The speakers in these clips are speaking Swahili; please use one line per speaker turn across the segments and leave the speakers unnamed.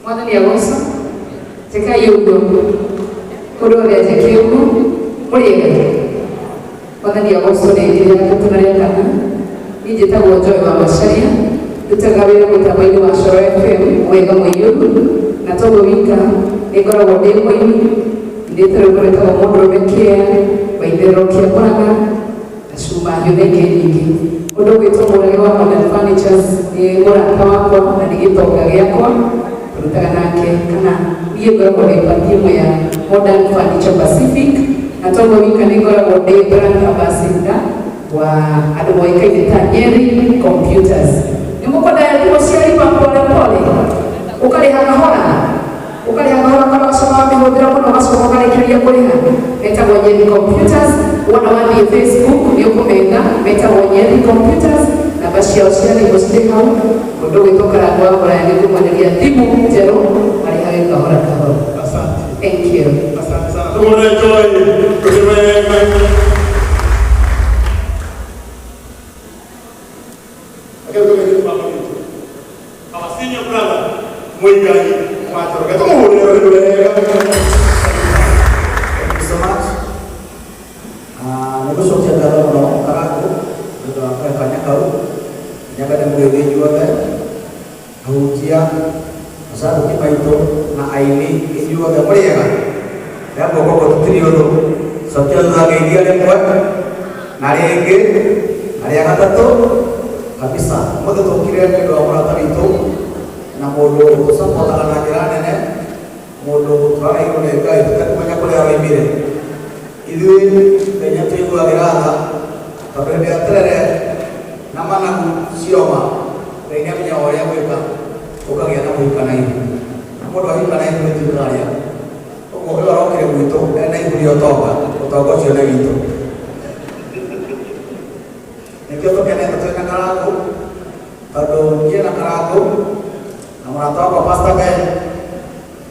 Mwathani agoco tekai ũguo kũrorete kĩũgũ mũrĩega Mwathani agoco nĩ njĩra gatatu na rĩa kana niĩ njĩtagwo Joy wa Macharia ndutaga wĩra mũtambo-inĩ wa Coro FM mwega mũiyũru na toguo wika nĩ ngoragwo ndĩ mũini ndĩte rĩu ngoretagwo mũndũrũme kĩa wa itherero kĩa Mũrang'a na cuma hĩũthĩ ingĩ nyingĩ mũndũ ũgwĩtwo Mũrage wa Modern Furnitures nĩ mũrata wakwa na nĩ gĩtonga gĩakwa turutaga nake kana niĩ ngoragwo ndĩ pati ĩmwe ya Modern Furniture Pacific na toguo wika nĩ ngoragwo ndĩ brand ambassador wa andũ moĩkaine ta Nyeri Computers. Nĩ mũkwendaga thimũ cia riba pole pole ũkarĩha kahora kana ũgacoka wamĩhũthĩra mũno ũgacoka ũkarĩkĩria kũrĩha metagwo Nyeri Computers. Wona wathiĩ Facebook nĩ ũkũmenda metagwo Nyeri Computers. Namba ciao cia thimũ cirĩ hau mũndũ ũgwĩtwo Karangũ wa Mũraya nĩ kũmwenderia thimũ njerũ arĩhage kahora kahora. Thank you.
Asante sana. Tumuone Joy. Our senior brother, Mwigai Mwatoro. Thank
you so much. Nego sosial dalam orang Karangũ juga banyak kau. Jaga dan Mwigai juga kan. Hujia masa bukti itu na aini juga ada Mwigai kan. Ya pokok trio tu sosial lagi dia yang buat nari enge nari yang kata tu kabisa. Maka tu kira ke dua orang itu na modo sampai tangan ajaran nenek modo terakhir mereka itu kan banyak orang yang mirip. Itu kayaknya tu ibu akhirnya tapi dia terus nama naku siapa kayaknya punya orang yang mereka bukan yang naku ikan air namun bagi ikan air itu terlalu kok orang kira begitu naik beliau tahu siapa itu ini kita kena betul nakal aku kalau dia nakal aku namun tahu apa pasti kan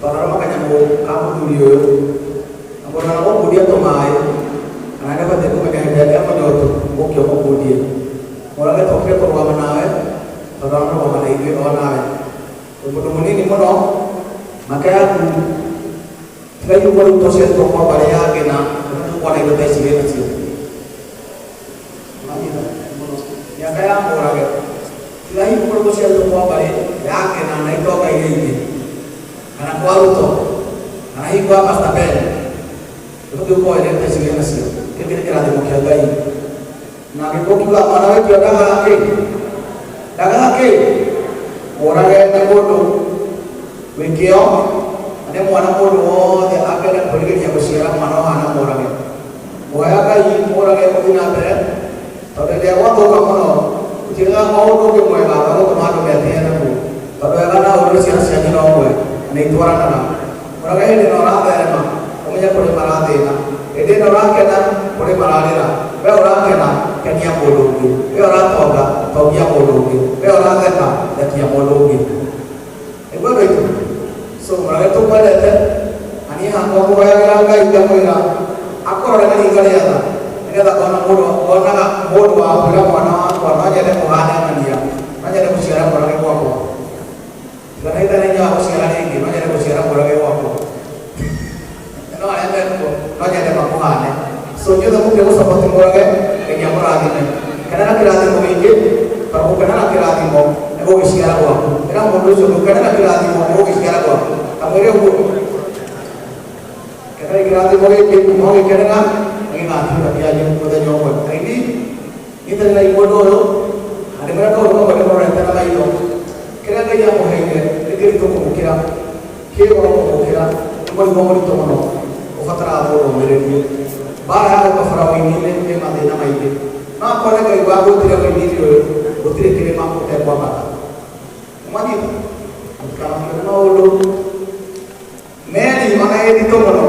kalau makanya mau kamu dulu namun kalau dia tu mai karena dapat itu mereka jadi apa jauh bukti apa dia orang itu okey kalau mana nawe orang mana itu orang nawe untuk ini mana makanya kayu baru toset toko balaya kena untuk wana itu tes ini nasi ya kayak orang itu kayu baru toset toko balaya ya kena naik toko ini karena kuaru to karena itu apa stabil itu kau ini tes ini nasi kira-kira ada mungkin lagi nah itu juga mana itu dagang lagi orang yang terbodoh mikir ada mana bodoh dia akan dan pergi dia bersiaran mana orang orang itu orang kaya orang yang mungkin ada tapi dia waktu kamu jika kau tu kau yang apa tu mana berarti ada tu tapi kalau orang siapa ni orang ni itu orang kaya dia orang ada mana punya boleh marah dia ini orang kena boleh marah dia orang kena kena bodoh ni orang tahu dia bodoh ni orang kena dia bodoh ni itu betul. So mereka tu pada tu, ani aku bayar lagi jam berapa? Aku orang ni kerja ada. Ini tak kau nak bodoh apa? Mana jadi muhana ni dia. Mana jadi musyawarah orang itu apa? Kerana itu ni jauh musyawarah ini. Mana jadi musyawarah orang itu apa? No ada tu, mana jadi muhana. So jadi aku kira seperti orang ini yang berada ni. Kerana kira tu mungkin, kalau kerana kira tu ego gĩciara gwaku ĩra mũndũ ũcio ndũkenera kĩrathimo ego gĩciara gwaku kamwĩre ũguo kenera kĩrathimo gĩkĩ no gĩkenera gĩgatũra kĩanyu mũthenya ũmwe aini nyitana na igũrũ ũyũ andĩ marĩa kaũndũ mamwe nĩmarorete na maitho kĩrĩa Ngai amũheire nĩ kĩritũ kũmũkĩra kĩgoro kũmũkĩra nĩ mũrigo mũritũ mũno ũbataraga mũndũ ũmĩrĩrie mbara ya gũka baraũini-inĩ nĩ mathĩna maingĩ no akone Ngai wagwĩtire ũini-inĩ ũyũ gũtirĩ kĩrĩma ũtekwambata mwanyita mũtikanakĩre na ũndũ meri ona ĩ nditũ mũno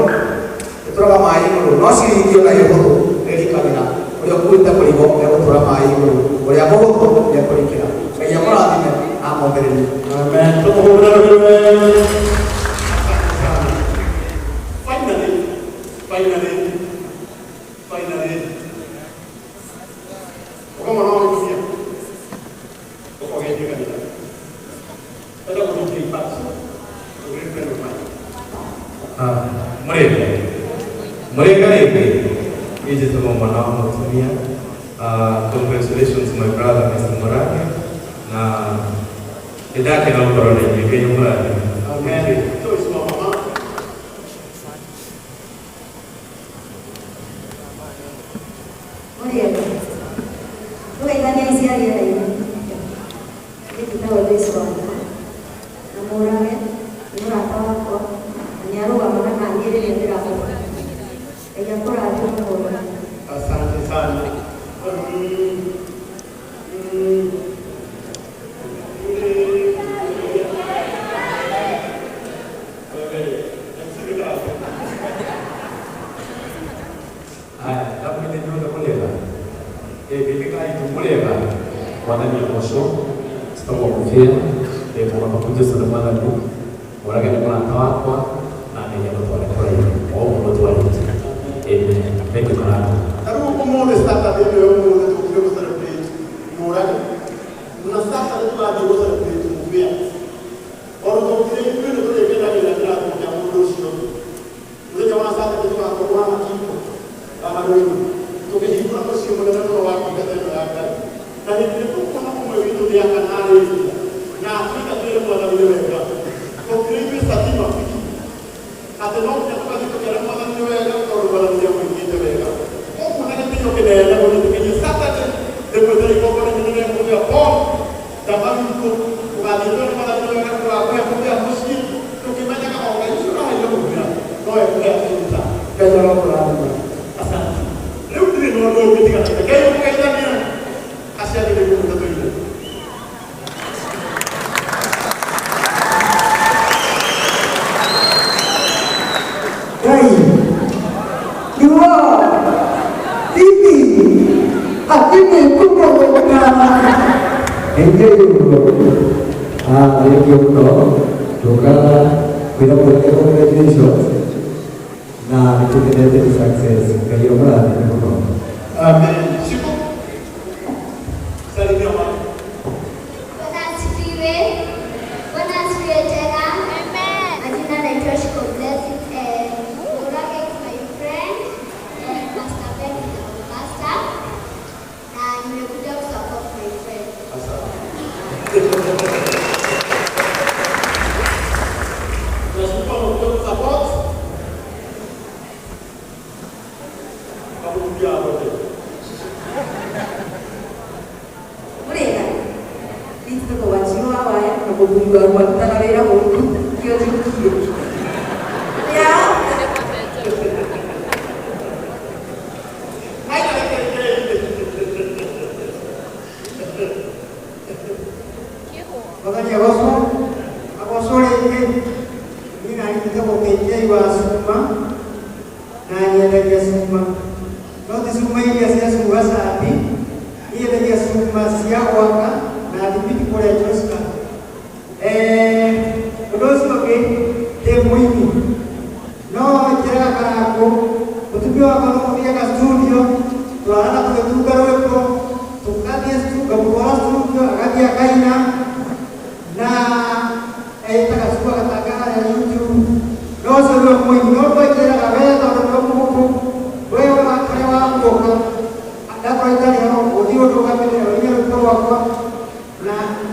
ĩtũraga maĩ igũrũ no ciringio na ĩhũthũ ĩrikagĩra ũrĩa ũkuĩte mũrigo egũtũra maĩ igũrũ ũrĩa mũhũthũ nĩekũrikĩra Ngai amũrathime amũmĩrĩrie
Amen. Tumuhurire. Finally. Kama naona kisia. Kwa hiyo ndio kabisa. Ndio kwa nini ipati. Ndio ndio
Congratulations my brother Mr. Morane na idake na ukorone Kenya Morane.
Amen. So is mama. Asante sana.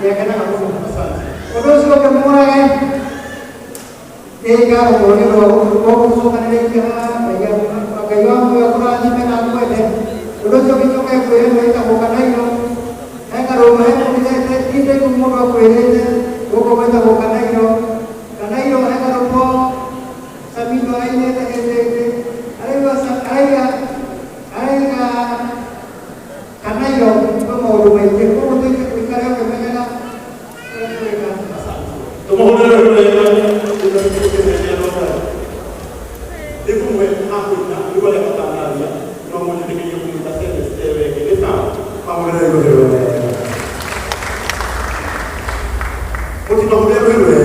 Dia kena
lo so kan ini dia kayak yang aku rasa kan aku ada udah coba kayak gue mereka bukan lagi lo kalau mereka tidak umur aku ini gue kita bukan lagi lo karena itu kalau po sabi ko ay neta karena yo ko mau rumah itu ko udah kita ke mereka
Continua a